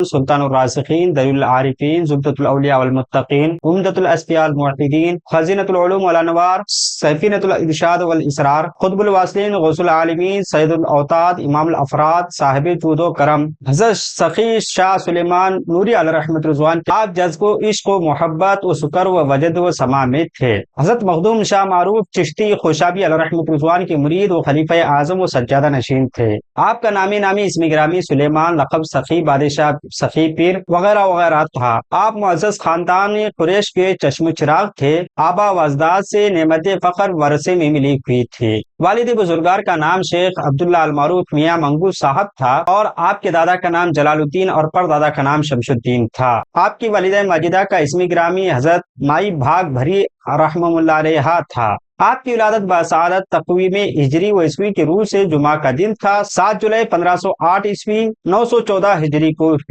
सुल्तानुर रासिखीन, दलीलुल आरिफीन, ज़ुबदतुल औलिया वल मुत्तकीन, उम्दतुल अस्फिया वल मुवहिदीन, खज़ीनतुल उलूम वल अनवार, सफ़ीनतुल इरशाद वल इसरार, क़ुतबुल वासिलीन, गौसुल आलिमीन, सय्यदुल औताद, इमामुल अफ़राद, साहिब जूद व करम, हज़रत सखी शाह सुलेमान नूरी अलैहि रहमत रिज़वान। आप जज़्बो इश्क व मोहब्बत व शुक्र व वजद व समा में थे। हज़रत मखदूम शाह मारूफ चिश्ती खुशाबी अलैहि रहमत रिज़वान के मुरीद व खलीफा आज़म व सज्जादा नशीन थे। आपका नामी इसमी गिरामी सुलेमान, लक़ब सखी बादशाह, सखी पीर वगैरह वगैरह था। आप मुअज़्ज़ज़ खानदान कुरैश के चश्म चिराग थे। आबा व अजदाद से नेमत फ़ख्र वरसे में मिली हुई थी। वालिद बुजुर्गार का नाम शेख अब्दुल्ला अल मारूफ मियां मंगू साहब था और आपके दादा का नाम जलालुद्दीन और परदादा का नाम शमशुद्दीन था। आपकी वालिदा माजिदा का इसमी गिरामी हज़रत माई भाग भरी रहमतुल्लाह अलैहा था। आपकी विलादत बासादत तक़वीम हिजरी व ईस्वी के रूह से जुमा का दिन था। 7 जुलाई 1508 ईस्वी 914 हिजरी को